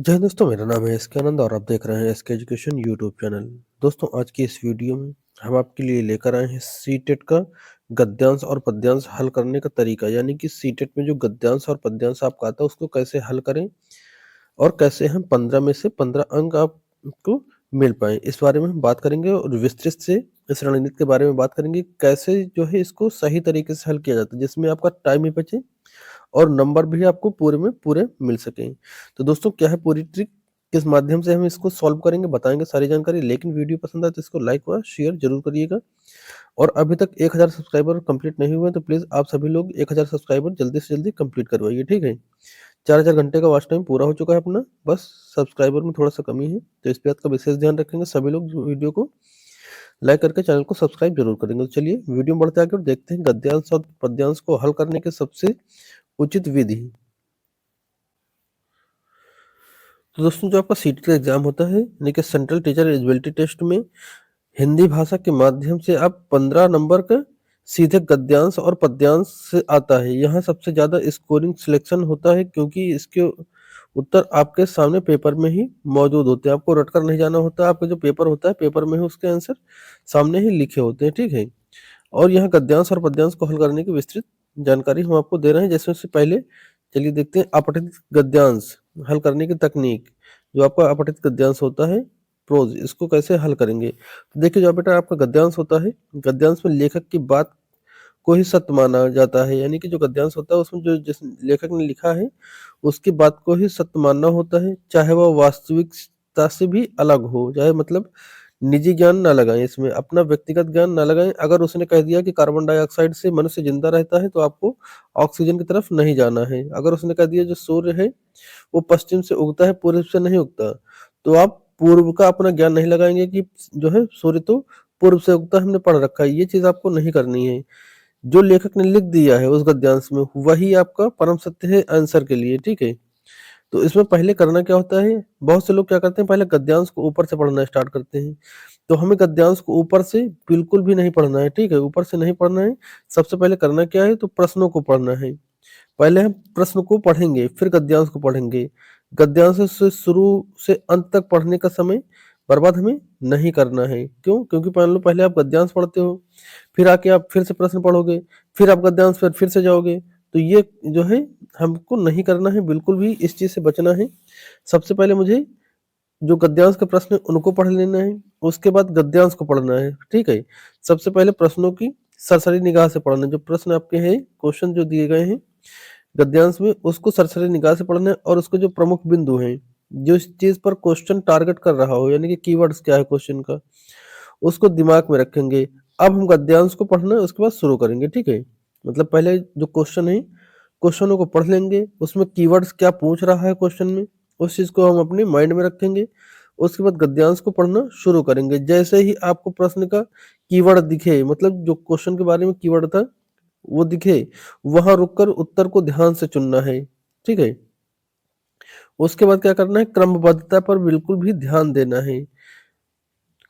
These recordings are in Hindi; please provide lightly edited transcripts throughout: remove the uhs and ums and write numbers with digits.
जय हिंद दोस्तों, मेरा नाम है एसके आनंद और आप देख रहे हैं एसके एजुकेशन यूट्यूब चैनल। दोस्तों, आज की इस वीडियो में हम आपके लिए लेकर आए हैं सीटेट का गद्यांश और पद्यांश हल करने का तरीका। यानी कि सीटेट में जो गद्यांश और पद्यांश आपका आता है उसको कैसे हल करें और कैसे हम 15 में से 15 अंक आपको मिल पाए, इस बारे में हम बात करेंगे और विस्तृत से इस रणनीति के बारे में बात करेंगे। कैसे जो है इसको सही तरीके से हल किया जाता है जिसमें आपका टाइम भी बचे और नंबर भी आपको पूरे में पूरे मिल सकें। तो दोस्तों, क्या है पूरी ट्रिक, किस माध्यम से हम इसको सॉल्व करेंगे, बताएँगे सारी जानकारी। लेकिन वीडियो पसंद आए तो इसको लाइक व शेयर ज़रूर करिएगा। और अभी तक 1000 सब्सक्राइबर कंप्लीट नहीं हुए हैं तो प्लीज़ आप सभी लोग 1000 सब्सक्राइबर जल्दी से जल्दी कंप्लीट करवाइए, ठीक है? 4-4 घंटे का वॉच टाइम पूरा हो चुका है अपना, बस सब्सक्राइबर में थोड़ा-सा कमी है, तो इस बात का विशेष ध्यान रखेंगे सभी लोग। जो वीडियो को लाइक करके चैनल को सब्सक्राइब ज़रूर करेंगे। तो चलिए वीडियो में बढ़ते आगे और देखते हैं गद्यांश और पद्यांश को हल करने की सबसे उचित विधि। तो दोस्तों, जो आपका सीटी का एग्जाम होता है यानी कि सेंट्रल टीचर एलिजिबिलिटी टेस्ट में हिंदी भाषा के माध्यम से आप 15 नंबर का सीधे गद्यांश और पद्यांश से आता है। यहाँ सबसे ज्यादा स्कोरिंग सिलेक्शन होता है क्योंकि इसके उत्तर आपके सामने पेपर में ही मौजूद होते हैं। आपको रट कर नहीं जाना होता, आपका जो पेपर होता है पेपर में ही उसके आंसर सामने ही लिखे होते हैं, ठीक है। और यहाँ गद्यांश और पद्यांश को हल करने की विस्तृत जानकारी हम आपको दे रहे हैं। जैसे उससे पहले चलिए देखते हैं अपठित गद्यांश हल करने की तकनीक। जो आपका अपठित गद्यांश होता है प्रोज, इसको कैसे हल करेंगे। तो देखिए, जो बेटा आपका गद्यांश होता है, गद्यांश में लेखक की बात को ही सत्य माना जाता है। यानी कि जो गद्यांश होता है उसमें जो जिस लेखक ने लिखा है उसकी बात को ही सत्य मानना होता है, चाहे वह वास्तविकता से भी अलग हो। चाहे मतलब निजी ज्ञान ना लगाएं, इसमें अपना व्यक्तिगत ज्ञान ना लगाएं। अगर उसने कह दिया कि कार्बन डाइऑक्साइड से मनुष्य जिंदा रहता है तो आपको ऑक्सीजन की तरफ नहीं जाना है। अगर उसने कह दिया जो सूर्य है वो पश्चिम से उगता है पूर्व से नहीं उगता, तो आप पूर्व का अपना ज्ञान नहीं लगाएंगे कि जो है सूर्य तो पूर्व से उगता है, हमने पढ़ रखा है। ये चीज आपको नहीं करनी है। जो लेखक ने लिख दिया है उस गद्यांश में वही आपका परम सत्य है आंसर के लिए, ठीक है। तो इसमें पहले करना क्या होता है, बहुत से लोग क्या करते हैं पहले गद्यांश को ऊपर से पढ़ना स्टार्ट करते हैं। तो हमें गद्यांश को ऊपर से बिल्कुल भी नहीं पढ़ना है, ठीक है, ऊपर से नहीं पढ़ना है। सबसे पहले करना क्या है, तो प्रश्नों को पढ़ना है। पहले हम प्रश्न को पढ़ेंगे फिर गद्यांश को पढ़ेंगे। गद्यांश से शुरू से अंत तक पढ़ने का समय बर्बाद हमें नहीं करना है। क्यों? क्योंकि मान लो पहले आप गद्यांश पढ़ते हो, फिर आके आप फिर से प्रश्न पढ़ोगे, फिर आप गद्यांश पर फिर से जाओगे, तो ये जो है हमको नहीं करना है, बिल्कुल भी इस चीज से बचना है। सबसे पहले मुझे जो गद्यांश के प्रश्न है उनको पढ़ लेना है, उसके बाद गद्यांश को पढ़ना है, ठीक है। सबसे पहले प्रश्नों की सरसरी निगाह से पढ़ना है। जो प्रश्न आपके हैं, क्वेश्चन जो दिए गए हैं गद्यांश में, उसको सरसरी निगाह से पढ़ना है और उसके जो प्रमुख बिंदु हैं, जो इस चीज पर क्वेश्चन टारगेट कर रहा हो, यानी कि कीवर्ड्स क्या है क्वेश्चन का, उसको दिमाग में रखेंगे। अब हम गद्यांश को पढ़ना है उसके बाद शुरू करेंगे, ठीक है। मतलब पहले जो क्वेश्चन है क्वेश्चनों को पढ़ लेंगे, उसमें कीवर्ड्स क्या पूछ रहा है क्वेश्चन में, उस चीज को हम अपने माइंड में रखेंगे। उसके बाद गद्यांश को पढ़ना शुरू करेंगे। जैसे ही आपको प्रश्न का कीवर्ड दिखे, मतलब जो क्वेश्चन के बारे में कीवर्ड था वो दिखे, वहां रुककर उत्तर को ध्यान से चुनना है, ठीक है। उसके बाद क्या करना है, क्रमबद्धता पर बिल्कुल भी ध्यान देना है।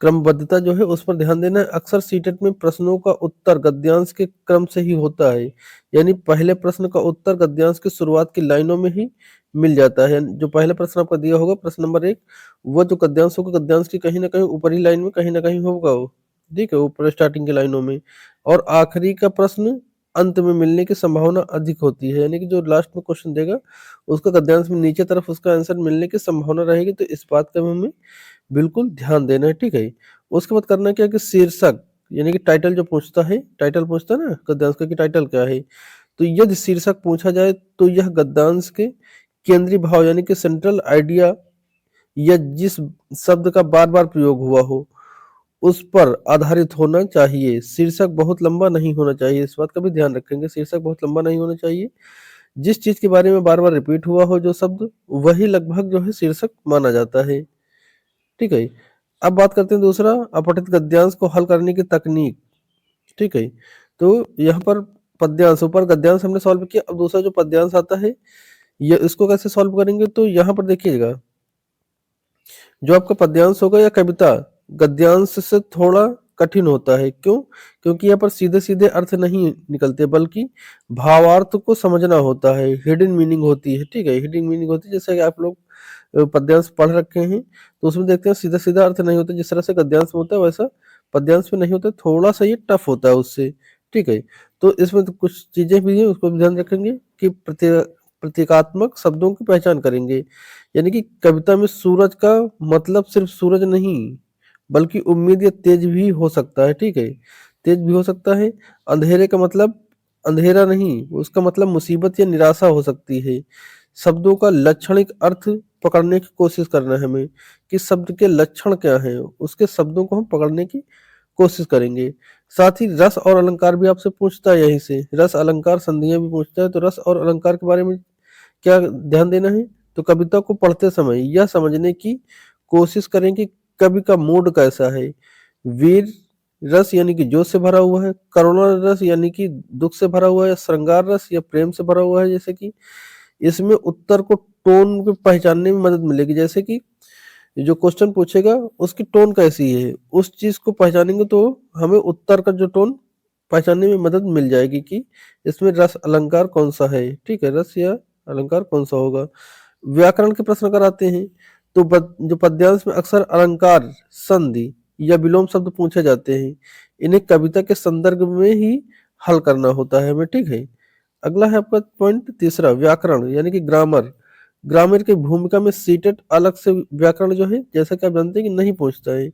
क्रमबद्धता जो है उस पर ध्यान देना है। अक्सर सीटेट में प्रश्नों का उत्तर गद्यांश के क्रम से ही होता है। यानी पहले प्रश्न का उत्तर गद्यांश की शुरुआत की लाइनों में ही मिल जाता है। जो पहले प्रश्न आपका दिया होगा प्रश्न नंबर 1, वो जो गद्यांश होगा गद्यांश की कहीं ना कहीं ऊपरी लाइन में कहीं ना कहीं होगा वो, ठीक है, ऊपर स्टार्टिंग की लाइनों में। और आखिरी का प्रश्न अंत में मिलने की संभावना अधिक होती है। यानी कि जो लास्ट में क्वेश्चन देगा उसका गद्यांश में नीचे तरफ उसका आंसर मिलने की संभावना रहेगी। तो इस बात का हमें बिल्कुल ध्यान देना है, ठीक है। उसके बाद करना क्या है कि शीर्षक यानी कि टाइटल जो पूछता है, टाइटल पूछता है ना गद्यांश का कि टाइटल क्या है, तो यदि शीर्षक पूछा जाए तो यह गद्यांश के केंद्रीय भाव यानी कि सेंट्रल आइडिया या जिस शब्द का बार बार प्रयोग हुआ हो उस पर आधारित होना चाहिए। शीर्षक बहुत लंबा नहीं होना चाहिए, इस बात का भी ध्यान रखेंगे। शीर्षक बहुत लंबा नहीं होना चाहिए। जिस चीज के बारे में बार बार रिपीट हुआ हो जो शब्द, वही लगभग जो है शीर्षक माना जाता है, ठीक है। अब बात करते हैं दूसरा, अपठित गद्यांश को हल करने की तकनीक, ठीक है। तो यहाँ पर पद्यांश, ऊपर गद्यांश हमने सॉल्व किया, अब दूसरा जो पद्यांश आता है ये इसको कैसे सॉल्व करेंगे। तो यहाँ पर देखिएगा, जो आपका पद्यांश होगा या कविता गद्यांश से थोड़ा कठिन होता है। क्यों? क्योंकि यहाँ पर सीधे-सीधे अर्थ नहीं निकलते, बल्कि भावार्थ को समझना होता है, हिडन मीनिंग होती है, ठीक है? हिडन मीनिंग होती है, जैसे कि आप लोग पद्यांश पढ़ रखे हैं, तो उसमें देखते हैं सीधा-सीधा अर्थ नहीं होता, जिस तरह से गद्यांश में होता है वैसा पद्यांश में नहीं होता, थोड़ा-सा ये टफ होता है उससे, ठीक है? तो इसमें तो कुछ चीज़ें भी हैं, उसको भी ध्यान रखेंगे कि प्रतीकात्मक शब्दों की पहचान करेंगे। यानी कि कविता में सूरज का मतलब सिर्फ सूरज नहीं, बल्कि उम्मीद या तेज भी हो सकता है, ठीक है? तेज भी हो सकता है। अंधेरे का मतलब अंधेरा नहीं, उसका मतलब मुसीबत या निराशा हो सकती है। शब्दों का लक्षणिक अर्थ पकड़ने की कोशिश करना है हमें, कि शब्द के लक्षण क्या हैं, उसके शब्दों को हम पकड़ने की कोशिश करेंगे। साथ ही रस और अलंकार भी आपसे पूछता है यहीं से, रस अलंकार संधियां भी पूछता है, तो रस और अलंकार के बारे में क्या ध्यान देना है? तो कविता को पढ़ते समय यह समझने की कोशिश करें कि कवि का मूड कैसा है। वीर रस यानी कि जोश से भरा हुआ है, करुणा रस यानी कि दुख से भरा हुआ है, श्रृंगार रस या प्रेम से भरा हुआ है। जैसे कि इसमें उत्तर को टोन को पहचानने में मदद मिलेगी, जैसे कि जो क्वेश्चन पूछेगा उसकी टोन कैसी है, उस चीज को पहचानेंगे तो हमें उत्तर का जो टोन पहचानने में मदद मिल जाएगी कि इसमें रस अलंकार कौन सा है, ठीक है? रस या अलंकार कौन सा होगा। व्याकरण के प्रश्न अगर आते हैं, तो जो पद्यांश में अक्सर अलंकार, संधि या विलोम शब्द पूछे जाते हैं, इन्हें कविता के संदर्भ में ही हल करना होता है हमें, ठीक है? अगला है आपका पॉइंट तीसरा, व्याकरण यानी कि ग्रामर। ग्रामर की भूमिका में सीटेट अलग से व्याकरण जो है, जैसा कि आप जानते हैं कि नहीं पूछता है।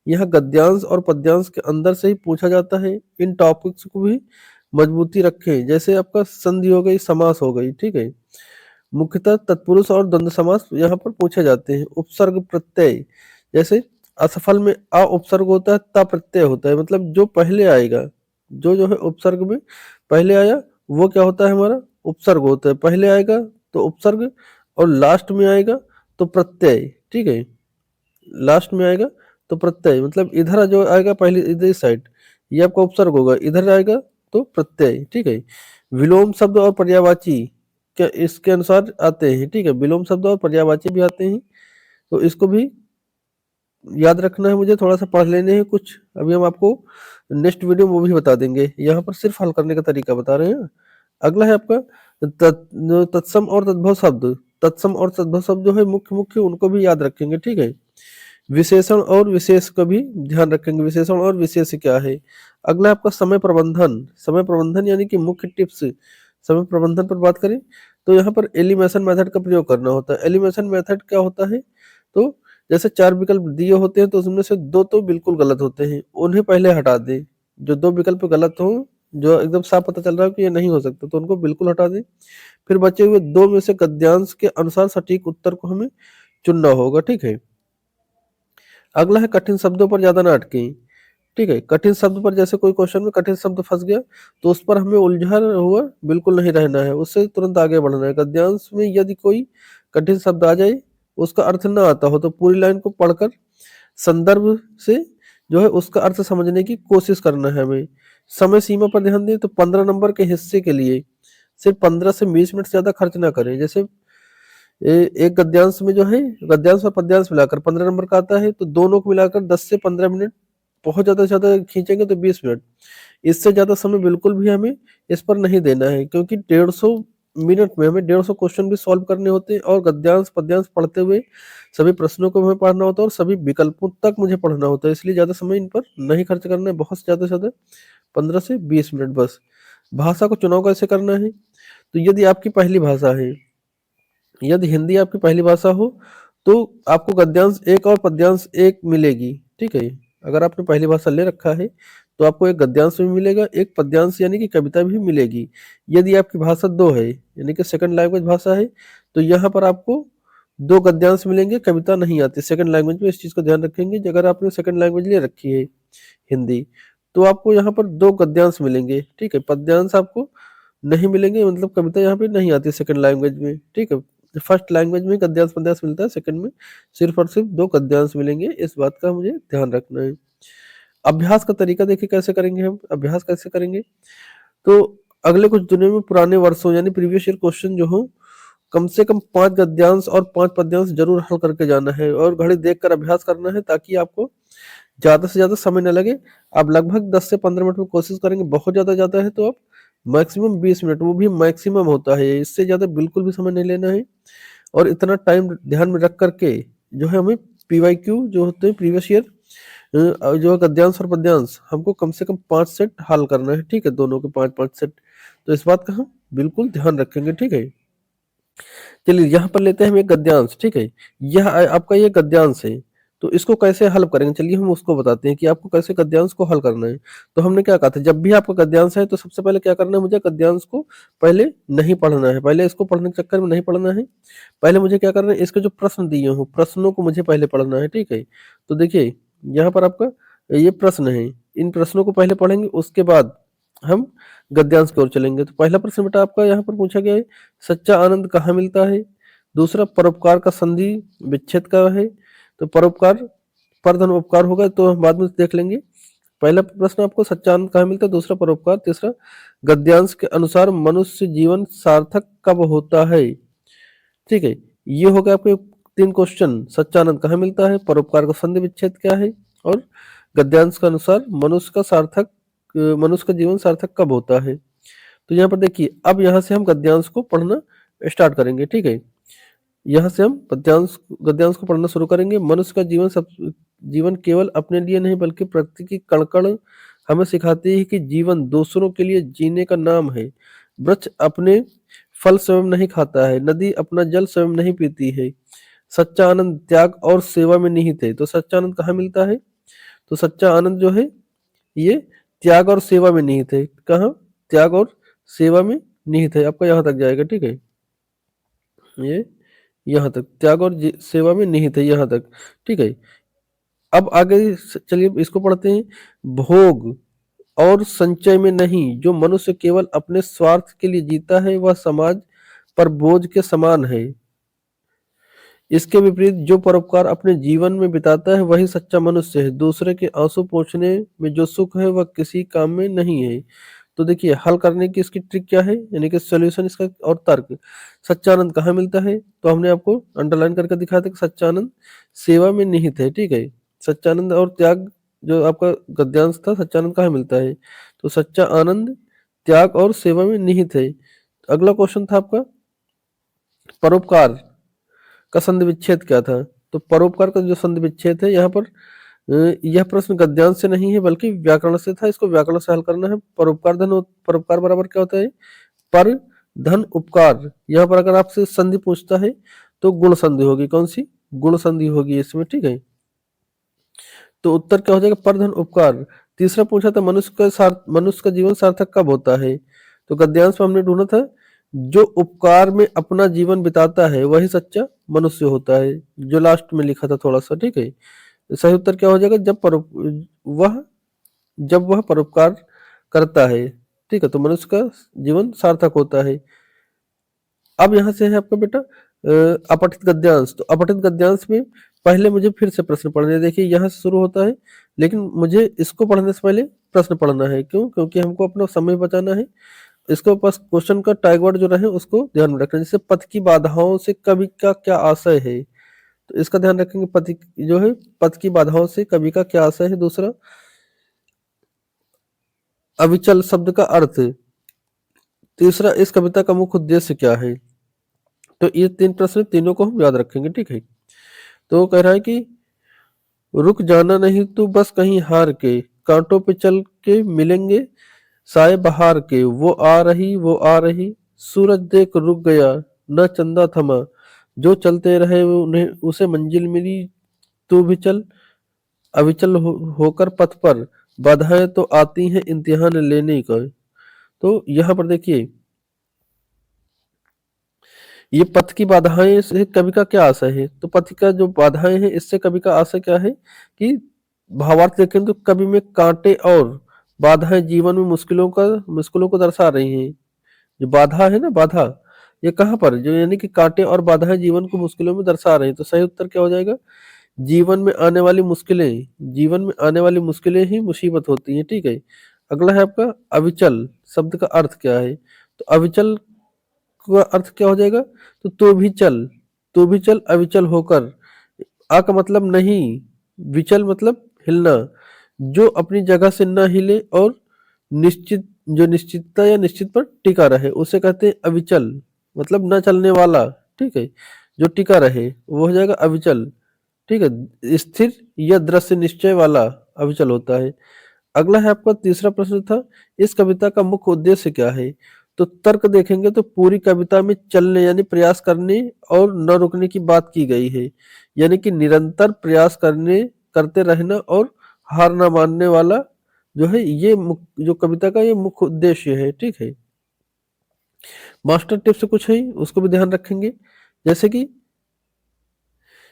यह गद्यांश और पद्यांश के अंदर से ही पूछा जाता है। इन टॉपिक्स को भी मजबूती रखें, जैसे आपका संधि हो गई, समास हो गई, ठीक है? मुख्यतः तत्पुरुष और द्वंद्व समास यहाँ पर पूछे जाते हैं। उपसर्ग प्रत्यय, जैसे असफल में अ उपसर्ग होता है, ता प्रत्यय होता है, मतलब जो पहले आएगा, जो है उपसर्ग में पहले आया, वो क्या होता है हमारा? उपसर्ग होता है। पहले आएगा तो उपसर्ग, और लास्ट में आएगा तो प्रत्यय, ठीक है? लास्ट में आएगा तो प्रत्यय, मतलब इधर जो आएगा पहले इधर साइड, ये आपका उपसर्ग होगा, इधर आएगा तो प्रत्यय, ठीक है? विलोम शब्द और पर्यायवाची क्या इसके अनुसार आते हैं, ठीक है? विलोम शब्द और पर्यायवाची भी आते हैं, तो इसको भी याद रखना है मुझे, थोड़ा सा पढ़ लेने हैं कुछ। अभी हम आपको नेक्स्ट वीडियो में वो भी बता देंगे, यहाँ पर सिर्फ हल करने का तरीका बता रहे हैं। अगला है आपका तत्सम और तद्भव शब्द। तत्सम और तद्भव शब्द जो है मुख्य मुख्य, उनको भी याद रखेंगे, ठीक है? विशेषण और विशेष का भी ध्यान रखेंगे, विशेषण और विशेष क्या है। अगला आपका समय प्रबंधन। समय प्रबंधन यानी कि मुख्य टिप्स समय प्रबंधन पर बात करें, तो यहाँ पर एलिमिनेशन मेथड का प्रयोग करना होता है। एलिमिनेशन मेथड क्या होता है? तो जैसे 4 विकल्प दिए होते हैं, तो उसमें से 2 तो बिल्कुल गलत होते हैं, उन्हें पहले हटा दें। जो 2 विकल्प गलत हों, जो एकदम साफ पता चल रहा है कि ये नहीं हो सकता, तो उनको बिल्कुल हटा दें। फिर बचे हुए 2 में से गद्यांश के अनुसार सटीक उत्तर को हमें चुनना होगा, ठीक है? अगला है कठिन शब्दों पर ज्यादा ना अटकें, ठीक है? कठिन शब्द पर, जैसे कोई क्वेश्चन में कठिन शब्द फंस गया, तो उस पर हमें उलझा हुआ बिल्कुल नहीं रहना है, उससे तुरंत आगे बढ़ना है। गद्यांश में यदि कोई कठिन शब्द आ जाए, उसका अर्थ ना आता हो, तो पूरी लाइन को पढ़कर संदर्भ से जो है उसका अर्थ समझने की कोशिश करना है हमें। समय सीमा पर ध्यान दें, तो 15 नंबर के हिस्से के लिए सिर्फ 15 से 20 मिनट से ज्यादा खर्च ना करें। जैसे एक गद्यांश में जो है, गद्यांश और पद्यांश मिलाकर 15 नंबर का आता है, तो दोनों को मिलाकर 10 से 15 मिनट, बहुत ज्यादा से ज्यादा खींचेंगे तो 20 मिनट। इससे ज्यादा समय बिल्कुल भी हमें इस पर नहीं देना है, क्योंकि 150 मिनट में हमें 150 क्वेश्चन भी सॉल्व करने होते हैं, और गद्यांश पद्यांश पढ़ते हुए सभी प्रश्नों को हमें पढ़ना होता है, और सभी विकल्पों तक मुझे पढ़ना होता है, इसलिए ज्यादा समय इन पर नहीं खर्च करना है, बहुत ज्यादा से ज्यादा 15 से 20 मिनट बस। भाषा को चुनाव कैसे करना है? तो यदि आपकी पहली भाषा है, यदि हिंदी आपकी पहली भाषा हो, तो आपको गद्यांश एक और पद्यांश एक मिलेगी, ठीक है? अगर आपने पहली भाषा ले रखा है, तो आपको एक गद्यांश भी मिलेगा, एक पद्यांश यानी कि कविता भी मिलेगी। यदि आपकी भाषा 2 है, यानी कि सेकंड लैंग्वेज भाषा है, तो यहाँ पर आपको 2 गद्यांश मिलेंगे, कविता नहीं आती सेकंड लैंग्वेज में, इस चीज को ध्यान रखेंगे। अगर आपने सेकंड लैंग्वेज ले रखी है हिंदी, तो आपको यहाँ पर 2 गद्यांश मिलेंगे, ठीक है? पद्यांश आपको नहीं मिलेंगे, मतलब कविता यहाँ पे नहीं आती सेकंड लैंग्वेज में, ठीक है? फर्स्ट लैंग्वेज में गद्यांश पद्यांश मिलता है, सेकंड में सिर्फ और सिर्फ 2 गद्यांश मिलेंगे, इस बात का मुझे ध्यान रखना है। अभ्यास का तरीका देखिए कैसे करेंगे हम, अभ्यास कैसे करेंगे? तो अगले कुछ दिनों में पुराने वर्षों यानी प्रीवियस ईयर क्वेश्चन जो हो, कम से कम 5 गद्यांश और 5 पद्यांश जरूर हल करके जाना है, और घड़ी देखकर अभ्यास करना है, ताकि आपको ज़्यादा से ज़्यादा समय न लगे। आप लगभग 10 से 15 मिनट में कोशिश करेंगे, बहुत ज़्यादा जाता है तो आप मैक्सिमम 20 मिनट, वो भी मैक्सिमम होता है, इससे ज़्यादा बिल्कुल भी समय नहीं लेना है। और इतना टाइम ध्यान में रख करके जो है हमें पीवाईक्यू जो होते हैं प्रीवियस ईयर जो है गद्यांश और पद्यांश, हमको कम से कम 5 सेट हल करना है, ठीक है, दोनों के 5-5 सेट। तो इस बात का हम बिल्कुल ध्यान रखेंगे, ठीक है। चलिए यहाँ पर लेते हैं हम एक गद्यांश, ठीक है। यह आपका ये गद्यांश है, तो इसको कैसे हल करेंगे, चलिए हम उसको बताते हैं कि आपको कैसे गद्यांश को हल करना है। तो हमने क्या कहा था, जब भी आपका गद्यांश है तो सबसे पहले क्या करना है, मुझे गद्यांश को पहले नहीं पढ़ना है, पहले इसको पढ़ने के चक्कर में नहीं पढ़ना है। पहले मुझे क्या करना है, इसके जो प्रश्न दिए हों प्रश्नों को मुझे पहले पढ़ना है, ठीक है। तो देखिए यहाँ पर आपका ये प्रश्न है, इन प्रश्नों को पहले पढ़ेंगे, उसके बाद हम गद्यांश की ओर चलेंगे। तो पहला प्रश्न बेटा आपका यहाँ पर पूछा गया है, सच्चा आनंद कहाँ मिलता है। दूसरा, परोपकार का संधि विच्छेद क्या है। तो परोपकार पर धन उपकार होगा, तो हम बाद में देख लेंगे। पहला प्रश्न आपको सच्चा आनंद कहाँ मिलता है, दूसरा परोपकार, तीसरा गद्यांश के अनुसार मनुष्य जीवन सार्थक कब होता है। ठीक है, ये हो गए आपके 3 क्वेश्चन। सच्चा आनंद कहाँ मिलता है, परोपकार का संधि विच्छेद क्या है, और गद्यांश के अनुसार मनुष्य का जीवन सार्थक कब होता है। तो यहाँ पर देखिए, अब यहाँ से हम गद्यांश को पढ़ना स्टार्ट करेंगे, ठीक है। यहाँ से हम गद्यांश को पढ़ना शुरू करेंगे। मनुष्य का जीवन केवल अपने लिए नहीं बल्कि प्रकृति की कण कण हमें सिखाती है कि जीवन दूसरों के लिए जीने का नाम है। वृक्ष अपने फल स्वयं नहीं खाता है, नदी अपना जल स्वयं नहीं पीती है। सच्चा आनंद त्याग और सेवा में निहित है। तो सच्चा आनंद कहाँ मिलता है, तो सच्चा आनंद जो है ये त्याग और सेवा में निहित है। कहाँ, त्याग और सेवा में निहित है। आपका यहाँ तक जाएगा, ठीक है, ये यहाँ तक त्याग और सेवा में निहित है, यहाँ तक, ठीक है। अब आगे चलिए इसको पढ़ते हैं। भोग और संचय में नहीं, जो मनुष्य केवल अपने स्वार्थ के लिए जीता है वह समाज पर बोझ के समान है। इसके विपरीत जो परोपकार अपने जीवन में बिताता है वही सच्चा मनुष्य है। दूसरे के आंसू पोंछने में जो सुख है वह किसी काम में नहीं है। तो देखिए हल करने की इसकी ट्रिक क्या है, यानी कि सॉल्यूशन इसका और तर्क। सच्चा आनंद कहाँ मिलता है, तो हमने आपको अंडरलाइन करके दिखाया था कि सच्चा आनंद सेवा में निहित है, ठीक है। सच्चा आनंद और त्याग जो आपका गद्यांश था, सच्चा आनंद कहाँ मिलता है, तो सच्चा आनंद त्याग और सेवा में निहित है। अगला क्वेश्चन था आपका, परोपकार का संधि विच्छेद क्या था। तो परोपकार का जो संधि विच्छेद है यहाँ पर यह प्रश्न गद्यांश से नहीं है बल्कि व्याकरण से था, इसको व्याकरण से हल करना है। परोपकार बराबर क्या होता है, पर धन उपकार। यहाँ पर अगर आपसे संधि पूछता है तो गुण संधि होगी, कौन सी, गुण संधि होगी इसमें, ठीक है। तो उत्तर क्या हो जाएगा, पर धन उपकार। तीसरा पूछा था मनुष्य का जीवन सार्थक कब होता है। तो गद्यांश में हमने ढूंढा था, जो उपकार में अपना जीवन बिताता है वही सच्चा मनुष्य होता है, जो लास्ट में लिखा था थोड़ा सा, ठीक है। सही उत्तर क्या हो जाएगा, वह जब वह परोपकार करता है, ठीक है, तो मनुष्य का जीवन सार्थक होता है। अब यहाँ से है आपका बेटा अपठित गद्यांश। तो अपठित गद्यांश में पहले मुझे फिर से प्रश्न पढ़ने हैं। देखिए यहाँ से शुरू होता है, लेकिन मुझे इसको पढ़ने से पहले प्रश्न पढ़ना है। क्यों, क्योंकि हमको अपना समय बचाना है। इसके पास क्वेश्चन का टैगवर्ड जो रहे उसको ध्यान में रखना। जैसे पथ की बाधाओं से कवि का क्या आशय है, तो इसका ध्यान रखेंगे। पथ की बाधाओं से कवि का क्या आशय है। दूसरा, अविचल शब्द का अर्थ। तीसरा, इस कविता का मुख्य उद्देश्य क्या है। तो ये 3 प्रश्न, तीनों को हम याद रखेंगे, ठीक है। तो कह रहा है कि रुक जाना नहीं तू बस कहीं हार के, कांटों पे चल के मिलेंगे साए बहार के। वो आ रही, सूरज देख रुक गया, न चंदा थमा, जो चलते रहे उन्हें उसे मंजिल मिली। तू भी चल, अविचल होकर पथ पर, बाधाएं तो आती हैं इम्तिहान लेने का। तो यहाँ पर देखिए, ये पथ की बाधाएं से कवि का क्या आशय है। तो पथ का जो बाधाएं हैं इससे कवि का आशय क्या है कि भावार्थ देखें तो कवि में कांटे और बाधाएं जीवन में मुश्किलों को दर्शा रही हैं। जो बाधा है ना, बाधा, ये कहाँ पर, जो यानी कि कांटे और बाधाएं जीवन को मुश्किलों में दर्शा रही हैं। तो सही उत्तर क्या हो जाएगा, जीवन में आने वाली मुश्किलें ही मुसीबत होती हैं, ठीक है। अगला है आपका अविचल शब्द का अर्थ क्या है। तो अविचल का अर्थ क्या हो जाएगा, तो तू भी चल अविचल होकर। आ का मतलब नहीं, विचल मतलब हिलना, जो अपनी जगह से न हिले और निश्चित जो निश्चितता या निश्चित पर टिका रहे उसे कहते हैं अविचल, मतलब न चलने वाला। ठीक है, जो टिका रहे वो हो जाएगा अविचल। ठीक है, स्थिर या दृश्य निश्चय वाला अविचल होता है। अगला है आपका तीसरा प्रश्न था, इस कविता का मुख्य उद्देश्य क्या है? तो तर्क देखेंगे तो पूरी कविता में चलने यानी प्रयास करने और न रुकने की बात की गई है, यानी कि निरंतर प्रयास करते रहना और हार ना मानने वाला जो है ये जो कविता का ये मुख्य उद्देश्य है। ठीक है, मास्टर टिप्स कुछ है उसको भी ध्यान रखेंगे, जैसे कि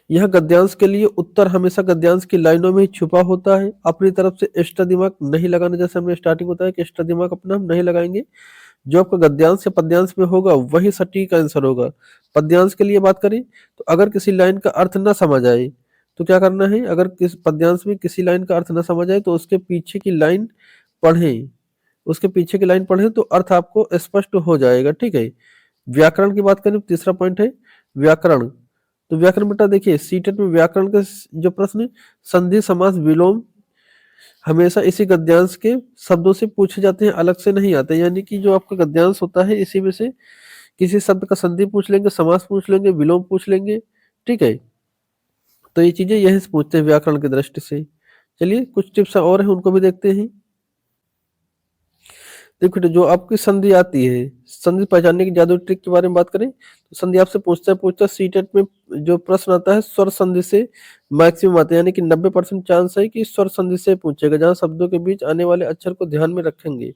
यह गद्यांश के लिए उत्तर हमेशा गद्यांश की लाइनों में ही छुपा होता है। अपनी तरफ से एक्स्ट्रा दिमाग नहीं लगाना, जैसे हमने स्टार्टिंग बताया कि एक्स्ट्रा दिमाग अपना हम नहीं लगाएंगे। जो आपका गद्यांश या पद्यांश में होगा वही सटीक आंसर होगा। पद्यांश के लिए बात करें तो अगर किसी लाइन का अर्थ न समझ आए तो क्या करना है, अगर किस पद्यांश में किसी लाइन का अर्थ न समझ आए तो उसके पीछे की लाइन पढ़ें, उसके पीछे की लाइन पढ़ें तो अर्थ आपको स्पष्ट हो जाएगा। ठीक है, व्याकरण की बात करें, तीसरा पॉइंट है व्याकरण। तो व्याकरण बेटा देखिए सीटेट में व्याकरण के जो प्रश्न संधि समास विलोम हमेशा इसी गद्यांश के शब्दों से पूछे जाते हैं, अलग से नहीं आते। यानी कि जो आपका गद्यांश होता है इसी में से किसी शब्द का संधि पूछ लेंगे, समास पूछ लेंगे, विलोम पूछ लेंगे। ठीक है, तो ये चीजें यही से पूछते हैं व्याकरण की दृष्टि से। चलिए कुछ टिप्स और हैं उनको भी देखते हैं। देखो जो आपकी संधि आती है, संधि पहचानने की जादू ट्रिक के बारे में बात करें तो संधि आपसे पूछता सीटेट में जो प्रश्न आता है स्वर संधि से मैक्सिमम आता है, यानी कि 90% चांस है कि स्वर संधि से पूछेगा, जहां शब्दों के बीच आने वाले अक्षर को ध्यान में रखेंगे।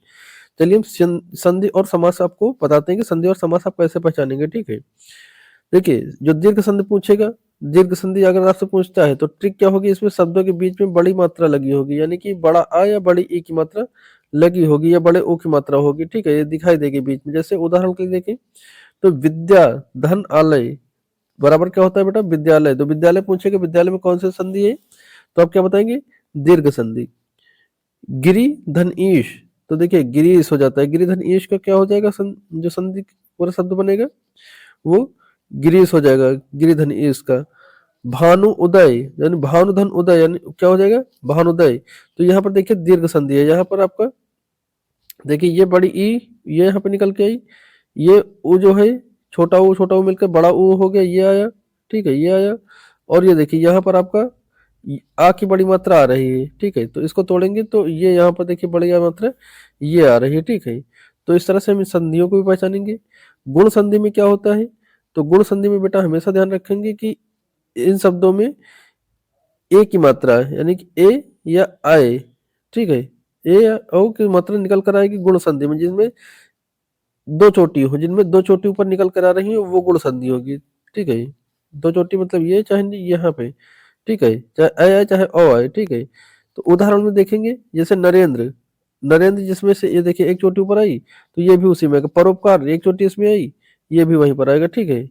चलिए हम संधि और समास आपको बताते हैं कि संधि और समास आप कैसे पहचानेंगे। ठीक है, देखिए जो दीर्घ संधि पूछेगा, दीर्घ संधि अगर आपसे पूछता है तो ट्रिक क्या होगी, इसमें शब्दों के बीच में बड़ी मात्रा लगी होगी, यानी कि बड़ा आ या बड़ी ई की मात्रा लगी होगी या बड़े ओ की मात्रा होगी। ठीक है, ये दिखाई देगी बीच में। जैसे उदाहरण के लिए देखें तो विद्या धन आलय बराबर क्या होता है बेटा, विद्यालय। तो विद्यालय पूछेगा, विद्यालय में कौन सी संधि है, तो आप क्या बताएंगे, दीर्घ संधि। गिरी धन ईश, तो देखिए गिरीश हो जाता है, गिरी धन ईश का क्या हो जाएगा, जो संधि पूरा शब्द बनेगा वो गिरीश हो जाएगा, गिरिधन ईश का। भानु उदय यानी भानुधन उदय यानी क्या हो जाएगा, भानुदय। तो यहाँ पर देखिए दीर्घ संधि है, यहाँ पर आपका देखिए ये बड़ी ई ये यहाँ पे निकल के आई, ये ऊ जो है छोटा ऊ मिलकर बड़ा ऊ हो गया, ये आया। ठीक है, ये आया। और ये देखिए यहाँ पर आपका आ की बड़ी मात्रा आ रही है। ठीक है, तो इसको तोड़ेंगे तो ये यहाँ पर देखिए बड़ी मात्रा ये आ रही है। ठीक है, तो इस तरह से हम संधियों को भी पहचानेंगे। गुण संधि में क्या होता है, तो गुण संधि में बेटा हमेशा ध्यान रखेंगे कि इन शब्दों में ए की मात्रा है, यानी कि ए या आए। ठीक है, ए या ओ की मात्रा निकल कर आएगी गुण संधि में, जिनमें दो चोटी हो, जिनमें दो चोटी ऊपर निकल कर आ रही है वो गुण संधि होगी। ठीक है, दो चोटी मतलब ये चाहे यहाँ पे। ठीक है, चाहे ए आए चाहे ओ आए। ठीक है, तो उदाहरण में देखेंगे जैसे नरेंद्र, नरेंद्र जिसमें से ये देखिए एक चोटी ऊपर आई तो ये भी उसी में आएगा। परोपकार एक चोटी इसमें आई, ये भी वहीं पर आएगा। ठीक है,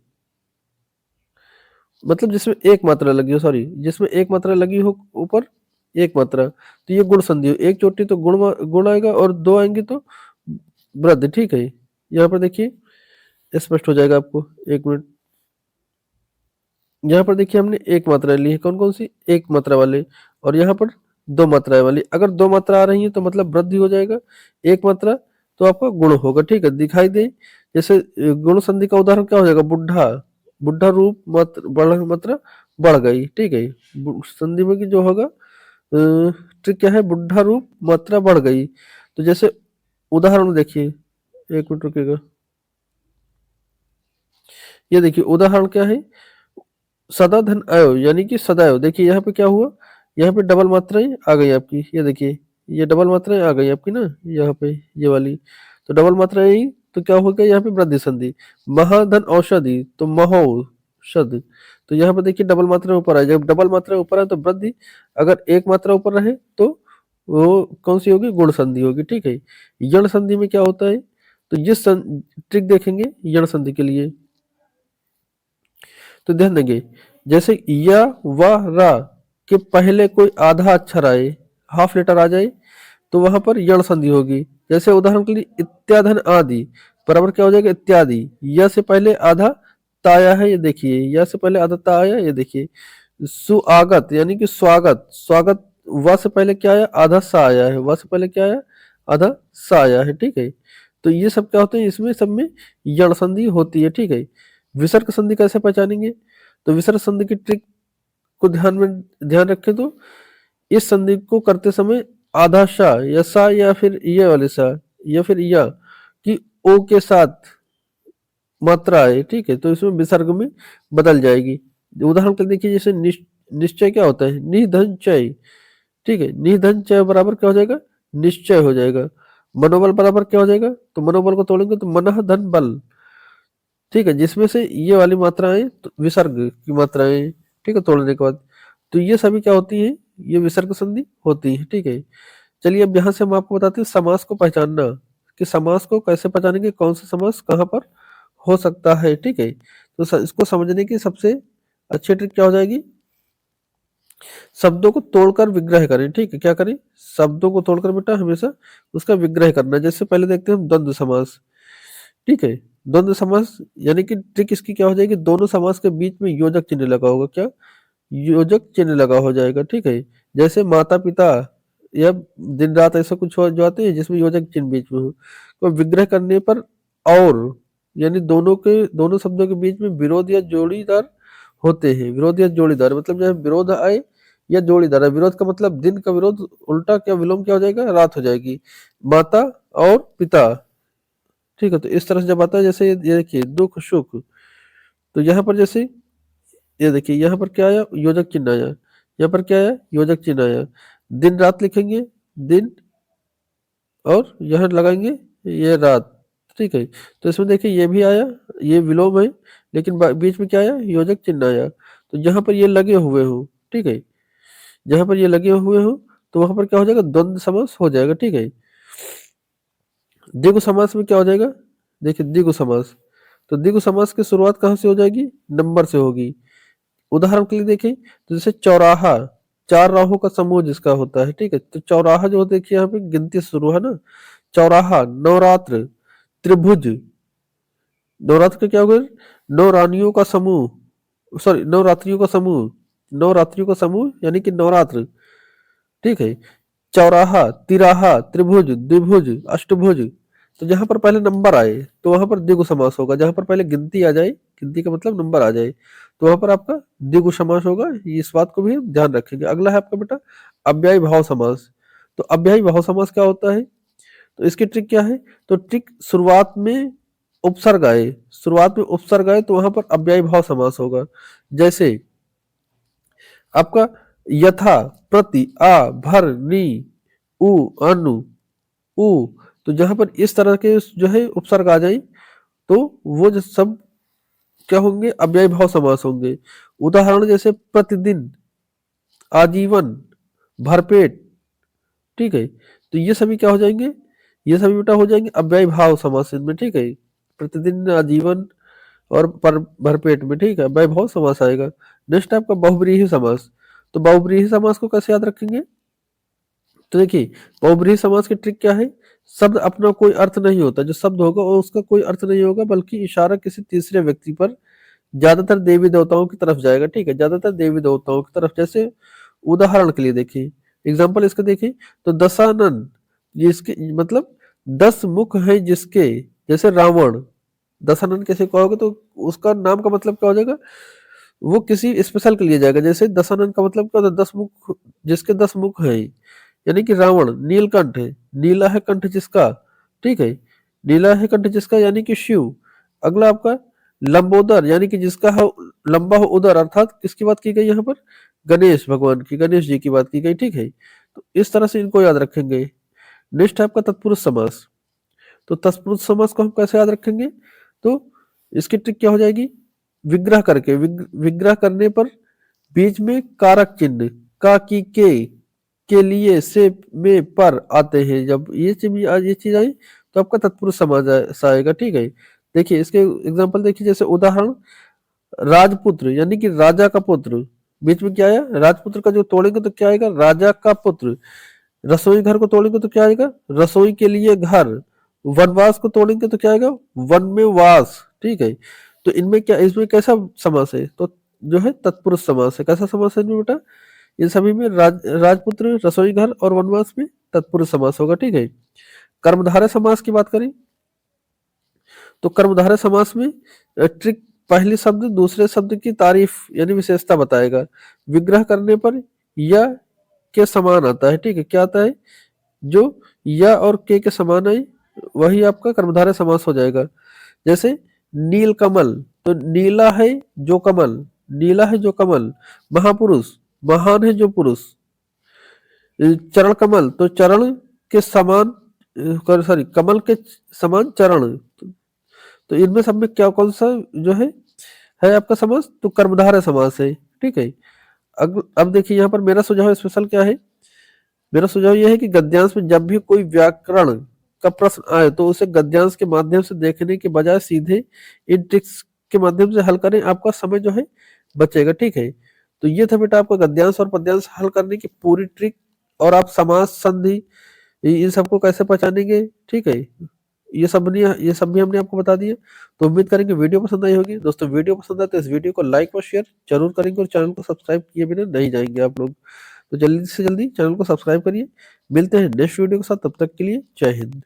मतलब जिसमें एक मात्रा लगी हो, सॉरी जिसमें एक मात्रा लगी हो ऊपर एक मात्रा, तो ये गुण संधि हो। एक चोटी तो गुण आएगा और दो आएंगे तो वृद्धि। ठीक है, यहाँ पर देखिए स्पष्ट हो जाएगा आपको, एक मिनट। यहाँ पर देखिए हमने एक मात्रा ली है, कौन कौन सी, एक मात्रा वाले, और यहाँ पर दो मात्राएं वाली। अगर दो मात्रा आ रही है तो मतलब वृद्धि हो जाएगा, एक मात्रा तो आपका गुण होगा। ठीक है, दिखाई दे जैसे गुण संधि का उदाहरण क्या हो जाएगा, बुढ़ा, बुढ़ा रूप मात्रा बढ़ गई। ठीक है, संधि में की जो होगा ट्रिक क्या है, बुढ़ा रूप मात्रा बढ़ गई। तो जैसे उदाहरण देखिए, एक मिनट रुकेगा, ये देखिए उदाहरण क्या है, सदा धन आयो यानी कि सदैव। देखिए यहाँ पे क्या हुआ, यहाँ पे डबल मात्राएं आ गई आपकी, ये देखिए ये डबल मात्राएं आ गई आपकी ना, यहाँ पे ये वाली, तो डबल मात्राएं आई तो क्या हो गया, यहाँ पे वृद्धि संधि। महाधन औषधि तो महौषध, तो यहाँ पे देखिए डबल मात्रा ऊपर आए, जब डबल मात्रा ऊपर आए तो वृद्धि, अगर एक मात्रा ऊपर रहे तो वो कौन सी होगी, गुण संधि होगी। ठीक है, यण संधि में क्या होता है, तो ये ट्रिक देखेंगे यण संधि के लिए, तो ध्यान देंगे जैसे या व रा के पहले कोई आधा अक्षर आए, हाफ लेटर आ जाए तो वहां पर यण संधि होगी। जैसे उदाहरण के लिए इत्याधन आदि बराबर क्या हो जाएगा, इत्यादि। या से पहले आधा ताया है, ये देखिए या से पहले आधा ता आया, ये देखिए। सुआगत यानी कि स्वागत, स्वागत वा से पहले क्या आया, आधा सा आया है, वा से पहले क्या आया, आधा सा आया है, ठीक है। तो ये सब क्या होते हैं, इसमें सब में यण संधि होती है, ठीक है। विसर्ग संधि कैसे पहचानेंगे, तो विसर्ग संधि की ट्रिक को ध्यान रखें तो इस संधि को करते समय आधा सा या सा या फिर ये वाले सा या फिर या कि ओ के साथ मात्रा है, ठीक है, तो इसमें विसर्ग में बदल जाएगी। उदाहरण के लिए देखिए, जैसे निश्चय क्या होता है, निधनचय, ठीक है, निधनचय बराबर क्या हो जाएगा, निश्चय हो जाएगा। मनोबल बराबर क्या हो जाएगा, तो मनोबल को तोड़ेंगे तो मनः धन बल, ठीक है, जिसमें से ये वाली मात्राएं तो विसर्ग की मात्राएं, ठीक है, तोड़ने के बाद तो ये सभी क्या होती है, ये विसर्ग संधि होती है, ठीक है। चलिए अब यहाँ से हम आपको बताते हैं समास को पहचानना, कि समास को कैसे पहचानेंगे, कौन सा समास कहाँ पर हो सकता है, ठीक है। तो इसको समझने की सबसे अच्छी ट्रिक क्या हो जाएगी, शब्दों को तोड़कर विग्रह करें, ठीक है, क्या करें, शब्दों को तोड़कर बेटा हमेशा उसका विग्रह करना। जैसे पहले देखते हैं हम द्वंद्व समास, ठीक है। द्वंद्व समास यानी कि ट्रिक इसकी क्या हो जाएगी, दोनों समास के बीच में योजक चिन्ह लगा होगा, क्या, योजक चिन्ह लगा हो जाएगा, ठीक है। जैसे माता पिता या दिन रात ऐसा कुछ हो जाते हैं जिसमें योजक चिन्ह बीच में हो, तो विग्रह करने पर और यानी दोनों शब्दों के बीच में विरोध या जोड़ीदार होते हैं, विरोध या जोड़ीदार मतलब जब विरोध आए या जोड़ीदार है, विरोध का मतलब दिन का विरोध उल्टा क्या विलोम क्या हो जाएगा, रात हो जाएगी, माता और पिता, ठीक है। तो इस तरह से जब आता है, जैसे ये देखिए दुख सुख, तो यहाँ पर जैसे ये देखिए यहाँ पर क्या आया, योजक चिन्ह आया, यहाँ पर क्या आया, योजक चिन्ह आया, दिन रात लिखेंगे, दिन और यहाँ लगाएंगे ये रात, ठीक है। तो इसमें देखिए ये भी आया, ये विलोम है, लेकिन बीच में क्या आया, योजक चिन्ह आया। तो जहाँ पर ये लगे हुए हो, ठीक है, जहाँ पर ये लगे हुए हो तो वहां पर क्या हो जाएगा, द्वंद्व समास हो जाएगा, ठीक है। द्विगु समास में क्या हो जाएगा, देखिए द्विगु समास, तो द्विगु समास की शुरुआत कहाँ से हो जाएगी, नंबर से होगी। उदाहरण के लिए देखें तो जैसे चौराहा, चार राहों का समूह जिसका होता है, ठीक है, तो चौराहा जो देखिए यहाँ पे गिनती शुरू है ना, चौराहा, नवरात्र, त्रिभुज, नवरात्र का क्या होगा, नौ रानियों का समूह, सॉरी नवरात्रियों का समूह, नवरात्रियों का समूह यानी कि नवरात्र, ठीक है। चौराहा, तिराहा, त्रिभुज, द्विभुज, अष्टभुज, तो जहां पर पहले नंबर आए तो वहां पर द्विगु समास होगा, जहां पर पहले गिनती आ जाए, गिनती का मतलब नंबर आ जाए, तो वहां पर आपका द्विगु समास होगा। इस बात को भी ध्यान रखेंगे। अगला है आपका बेटा अव्ययी भाव समास। तो अव्ययी भाव समास क्या होता है, तो इसकी ट्रिक क्या है, तो ट्रिक शुरुआत में उपसर्ग आए, शुरुआत में उपसर्ग आए तो वहां पर अव्ययी भाव समास होगा। जैसे आपका यथा, प्रति, आ, भर, नी, उ, अनु, उ, तो जहां पर इस तरह के जो है उपसर्ग आ जाए तो वो जो सब क्या होंगे, अव्ययी भाव समास होंगे। उदाहरण जैसे प्रतिदिन, आजीवन, भरपेट, ठीक है, तो ये सभी क्या हो जाएंगे, ये सभी बेटा हो जाएंगे अव्ययी भाव समास इनमें, ठीक है। प्रतिदिन, आजीवन और पर भरपेट में, ठीक है, अव्ययी भाव समास आएगा। नेक्स्ट आपका बहुब्रीहि समास। तो बहुब्रीहि समास को कैसे याद रखेंगे, तो देखिए बहुब्रीहि समास की ट्रिक क्या है, शब्द अपना कोई अर्थ नहीं होता, जो शब्द होगा वो उसका कोई अर्थ नहीं होगा, बल्कि इशारा किसी तीसरे व्यक्ति पर ज्यादातर देवी देवताओं की तरफ जाएगा, ठीक है, ज्यादातर देवी देवताओं की तरफ। जैसे उदाहरण के लिए देखिए, एग्जाम्पल इसका देखिए, तो दशानन, जिसके मतलब 10 मुख है जिसके, जैसे रावण, दशानन कैसे कहोगे तो उसका नाम का मतलब क्या हो जाएगा, वो किसी स्पेशल के लिए जाएगा। जैसे दशानन का मतलब क्या होता है, 10 मुख, जिसके 10 मुख है, यानी कि रावण। नीलकंठ है, नीला है कंठ जिसका, ठीक है, नीला है कंठ जिसका यानी कि शिव। अगला आपका लंबोदर, यानी कि जिसका है लंबा हो उदर, अर्थात किसकी बात की गई यहाँ पर, गणेश भगवान की, गणेश जी की बात की गई, ठीक है। तो इस तरह से इनको याद रखेंगे। नेक्स्ट है आपका तत्पुरुष समास। तो तत्पुरुष समास को हम कैसे याद रखेंगे, तो इसकी ट्रिक क्या हो जाएगी, विग्रह करके, विग्रह करने पर बीच में कारक चिन्ह का, की, के लिए, से, में, पर आते हैं, जब ये चीज आई तो आपका तत्पुरुष समास आएगा, ठीक है। देखिए इसके एग्जांपल देखिए, जैसे उदाहरण राजपुत्र, यानी कि राजा का पुत्र, बीच में क्या आया, राजपुत्र का जो तोड़ेंगे तो क्या आएगा, राजा का पुत्र। रसोई घर को तोड़ेंगे तो क्या आएगा, रसोई के लिए घर। वनवास को तोड़ेंगे तो क्या आएगा, वन में वास, ठीक है। तो इनमें क्या, इसमें कैसा समास है, तो जो है तत्पुरुष समास है। कैसा समास है इनमें बेटा, इन सभी में राजपुत्र, रसोई घर और वनवास में तत्पुरुष समास होगा। ठीक है। कर्मधारय समास की बात करें तो कर्मधारय समास में ट्रिक पहले शब्द दूसरे शब्द की तारीफ यानी विशेषता बताएगा। विग्रह करने पर या के समान आता है। ठीक है। क्या आता है? जो या और के समान है वही आपका कर्मधारय समास हो जाएगा। जैसे नील कमल, तो नीला है जो कमल, नीला है जो कमल। महापुरुष, महान है जो पुरुष। चरण कमल, तो चरण के समान, सॉरी कमल के समान चरण। तो इनमें सब में क्या कौन सा जो है आपका समास? तो कर्मधारय समास है। ठीक है। अब देखिए यहाँ पर मेरा सुझाव स्पेशल क्या है। मेरा सुझाव यह है कि गद्यांश में जब भी कोई व्याकरण का प्रश्न आए तो उसे गद्यांश के माध्यम से देखने के बजाय सीधे इन ट्रिक्स के माध्यम से हल करें, आपका समय जो है बचेगा। ठीक है। तो ये था बेटा आपका गद्यांश और पद्यांश हल करने की पूरी ट्रिक, और आप समास, संधि, इन सबको कैसे पहचानेंगे। ठीक है। ये सब भी हमने आपको बता दिया। तो उम्मीद करेंगे वीडियो पसंद आई होगी। दोस्तों वीडियो पसंद आए तो इस वीडियो को लाइक और शेयर जरूर करेंगे, और चैनल को सब्सक्राइब किए बिना नहीं जाएंगे आप लोग। तो जल्दी से जल्दी चैनल को सब्सक्राइब करिए। मिलते हैं नेक्स्ट वीडियो के साथ, तब तक के लिए जय हिंद।